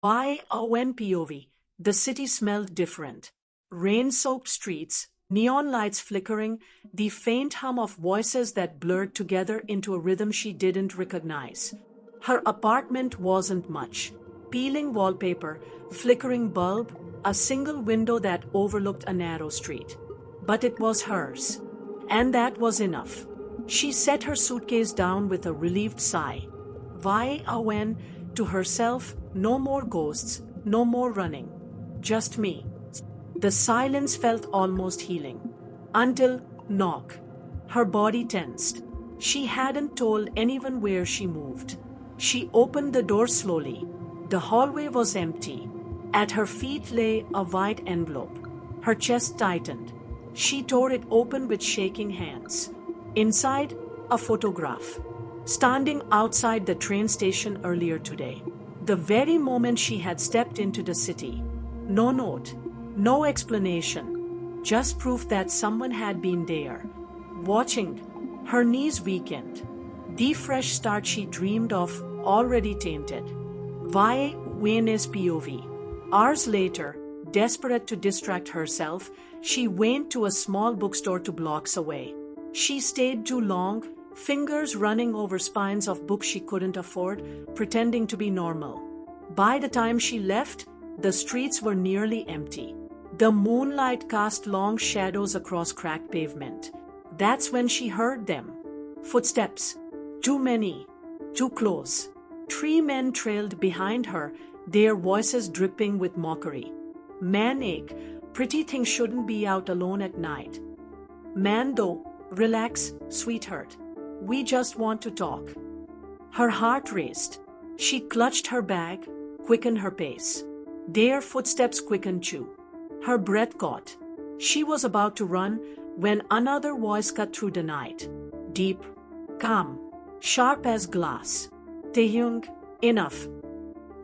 By Awen POV, the city smelled different. Rain-soaked streets, neon lights flickering, the faint hum of voices that blurred together into a rhythm she didn't recognize. Her apartment wasn't much. Peeling wallpaper, flickering bulb, a single window that overlooked a narrow street. But it was hers. And that was enough. She set her suitcase down with a relieved sigh. Vai Awen, to herself, no more ghosts, no more running. Just me. The silence felt almost healing. Until knock. Her body tensed. She hadn't told anyone where she moved. She opened the door slowly. The hallway was empty. At her feet lay a white envelope. Her chest tightened. She tore it open with shaking hands. Inside, a photograph. Standing outside the train station earlier today. The very moment she had stepped into the city. No note. No explanation. Just proof that someone had been there. Watching. Her knees weakened. The fresh start she dreamed of, already tainted. Vai Wayne's POV. Hours later, desperate to distract herself, she went to a small bookstore 2 blocks away. She stayed too long, fingers running over spines of books she couldn't afford, pretending to be normal. By the time she left, the streets were nearly empty. The moonlight cast long shadows across cracked pavement. That's when she heard them. Footsteps. Too many. Too close. 3 men trailed behind her, their voices dripping with mockery. Man ache, pretty thing shouldn't be out alone at night. Man though, relax, sweetheart. We just want to talk. Her heart raced. She clutched her bag, quickened her pace. Their footsteps quickened too. Her breath caught. She was about to run when another voice cut through the night. Deep, calm, sharp as glass. Taehyung, enough.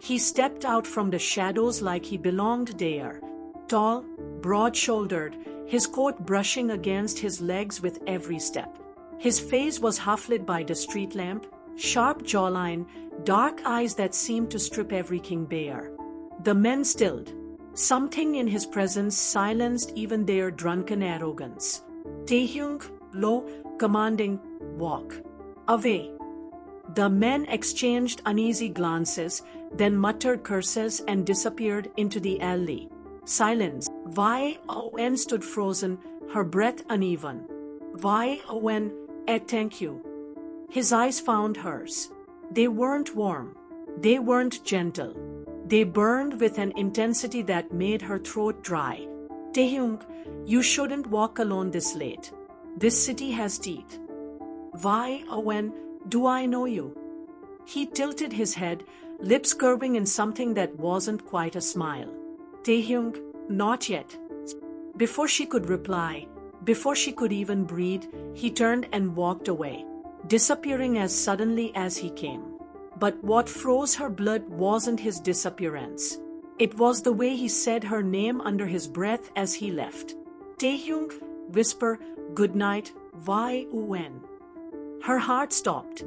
He stepped out from the shadows like he belonged there. Tall, broad-shouldered, his coat brushing against his legs with every step. His face was half-lit by the street lamp, sharp jawline, dark eyes that seemed to strip every king bare. The men stilled. Something in his presence silenced even their drunken arrogance. Taehyung, low, commanding, walk. Away. The men exchanged uneasy glances, then muttered curses and disappeared into the alley. Silence. Vai Awen stood frozen, her breath uneven. Vai Awen, thank you. His eyes found hers. They weren't warm. They weren't gentle. They burned with an intensity that made her throat dry. Taehyung, you shouldn't walk alone this late. This city has teeth. Vai Awen, do I know you? He tilted his head, lips curving in something that wasn't quite a smile. Taehyung, not yet. Before she could reply, before she could even breathe, he turned and walked away, disappearing as suddenly as he came. But what froze her blood wasn't his disappearance. It was the way he said her name under his breath as he left. Taehyung, whisper, good night, Vai Awen. Her heart stopped.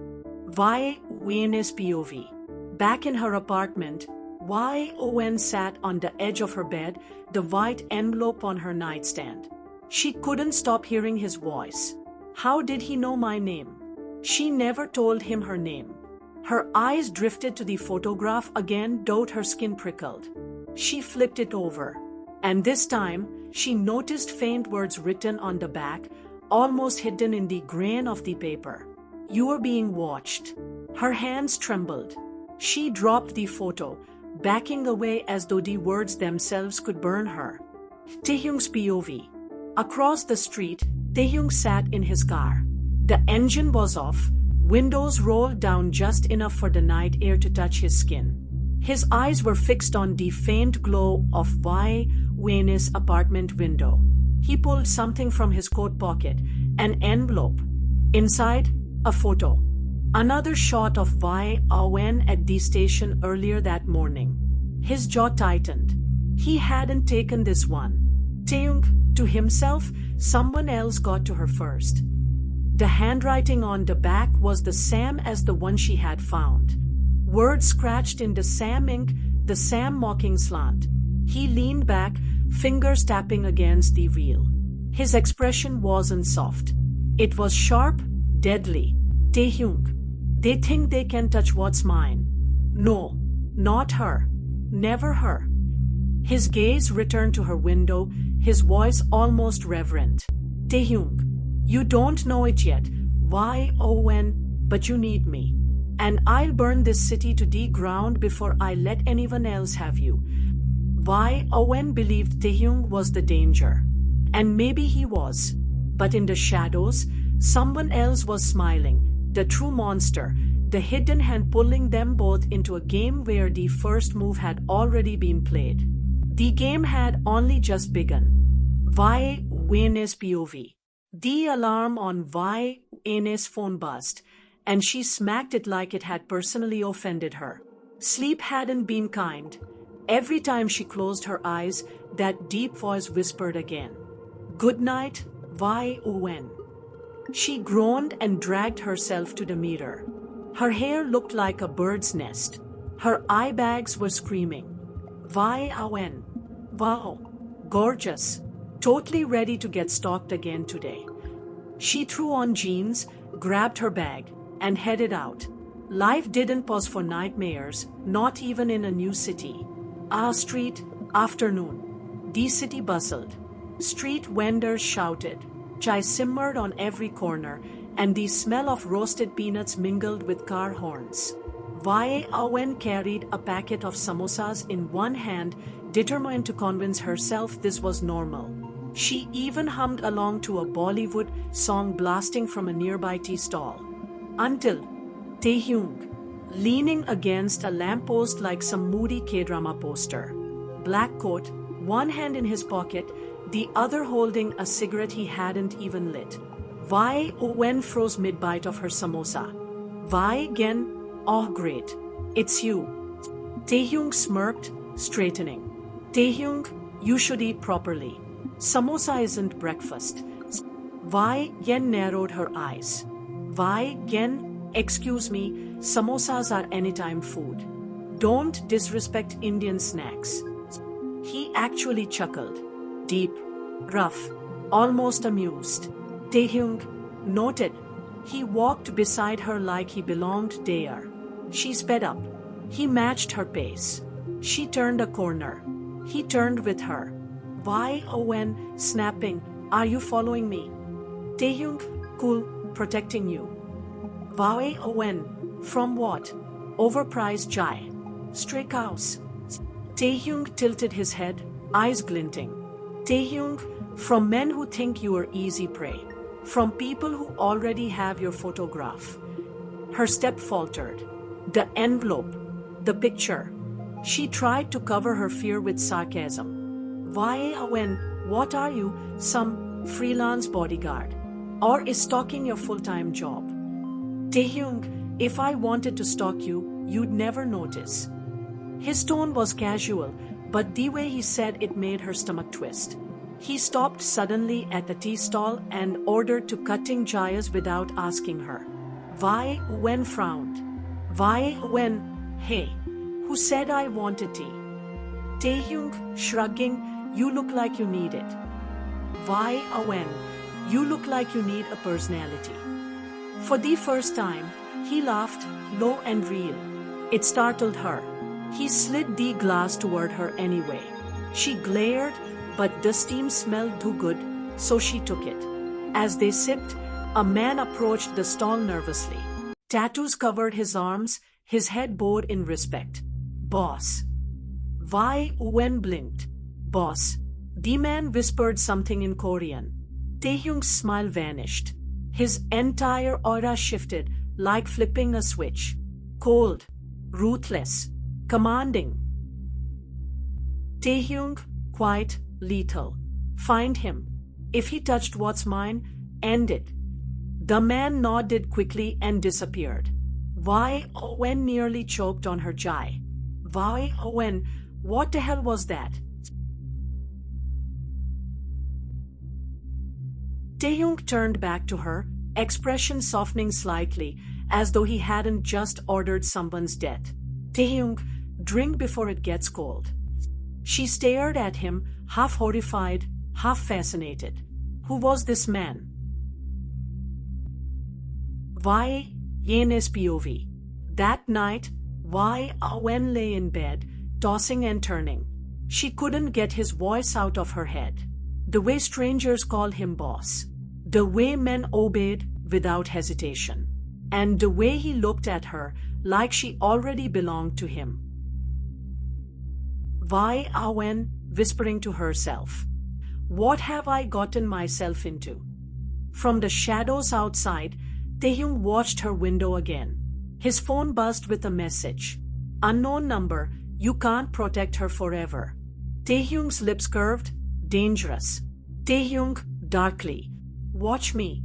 Vai Awen's POV. Back in her apartment, Vai Awen sat on the edge of her bed, the white envelope on her nightstand. She couldn't stop hearing his voice. How did he know my name? She never told him her name. Her eyes drifted to the photograph again, though her skin prickled. She flipped it over. And this time, she noticed faint words written on the back, almost hidden in the grain of the paper. You are being watched. Her hands trembled. She dropped the photo, backing away as though the words themselves could burn her. Taehyung's POV. Across the street, Taehyung sat in his car. The engine was off, windows rolled down just enough for the night air to touch his skin. His eyes were fixed on the faint glow of Vai Wayne's apartment window. He pulled something from his coat pocket, an envelope. Inside, a photo. Another shot of Vai Awen at the station earlier that morning. His jaw tightened. He hadn't taken this one. Taehyung, to himself, someone else got to her first. The handwriting on the back was the same as the one she had found. Words scratched in the same ink, the Sam mocking slant. He leaned back, fingers tapping against the wheel. His expression wasn't soft. It was sharp, deadly. Taehyung, they think they can touch what's mine. No, not her. Never her. His gaze returned to her window, his voice almost reverent. Taehyung, you don't know it yet. But you need me. And I'll burn this city to the ground before I let anyone else have you. Believed Taehyung was the danger. And maybe he was. But in the shadows, someone else was smiling. The true monster, the hidden hand pulling them both into a game where the first move had already been played. The game had only just begun. Wayne's POV. The alarm on Wayne's phone buzzed, and she smacked it like it had personally offended her. Sleep hadn't been kind. Every time she closed her eyes, that deep voice whispered again. Good night, Wayne. She groaned and dragged herself to the mirror. Her hair looked like a bird's nest. Her eye bags were screaming. Wayne. Wow, gorgeous. Totally ready to get stalked again today. She threw on jeans, grabbed her bag, and headed out. Life didn't pause for nightmares, not even in a new city. Street, afternoon. The city bustled. Street vendors shouted. Chai simmered on every corner, and the smell of roasted peanuts mingled with car horns. Wayne carried a packet of samosas in one hand, determined to convince herself this was normal. She even hummed along to a Bollywood song blasting from a nearby tea stall. Until Taehyung, leaning against a lamppost like some moody K-drama poster. Black coat, one hand in his pocket, the other holding a cigarette he hadn't even lit. Wayne froze mid-bite of her samosa. Again? Oh great. It's you. Taehyung smirked, straightening. Taehyung, you should eat properly. Samosa isn't breakfast. Yen narrowed her eyes. Yen, excuse me, samosas are anytime food. Don't disrespect Indian snacks. He actually chuckled. Deep, rough, almost amused. Taehyung noted. He walked beside her like he belonged there. She sped up. He matched her pace. She turned a corner. He turned with her. Wayne, snapping, are you following me? Taehyung, cool, protecting you. Wayne, from what? Overpriced chai. Stray cows. Taehyung tilted his head, eyes glinting. Taehyung, from men who think you are easy prey. From people who already have your photograph. Her step faltered. The envelope. The picture. She tried to cover her fear with sarcasm. Wayne, what are you, some freelance bodyguard? Or is stalking your full-time job? Taehyung, if I wanted to stalk you, you'd never notice. His tone was casual, but the way he said it made her stomach twist. He stopped suddenly at the tea stall and ordered two cutting chayas without asking her. Wayne frowned. Wayne, hey, who said I wanted tea? Taehyung, shrugging, you look like you need it. Wayne, you look like you need a personality. For the first time, he laughed, low and real. It startled her. He slid the glass toward her anyway. She glared, but the steam smelled too good, so she took it. As they sipped, a man approached the stall nervously. Tattoos covered his arms, his head bowed in respect. Boss. Wayne blinked. Boss. The man whispered something in Korean. Taehyung's smile vanished. His entire aura shifted, like flipping a switch. Cold. Ruthless. Commanding. Taehyung, quiet, lethal. Find him. If he touched what's mine, end it. The man nodded quickly and disappeared. Wayne nearly choked on her chai. Wayne, what the hell was that? Taehyung turned back to her, expression softening slightly, as though he hadn't just ordered someone's death. Taehyung, Drink before it gets cold. She stared at him, half horrified, half fascinated. Who was this man? Why Yene's POV. That night, Wai Awen lay in bed, tossing and turning. She couldn't get his voice out of her head. The way strangers called him boss. The way men obeyed without hesitation. And the way he looked at her like she already belonged to him. Wai Awen, whispering to herself. What have I gotten myself into? From the shadows outside, Taehyung watched her window again. His phone buzzed with a message. Unknown number, you can't protect her forever. Taehyung's lips curved. Dangerous. Taehyung, darkly. Watch me.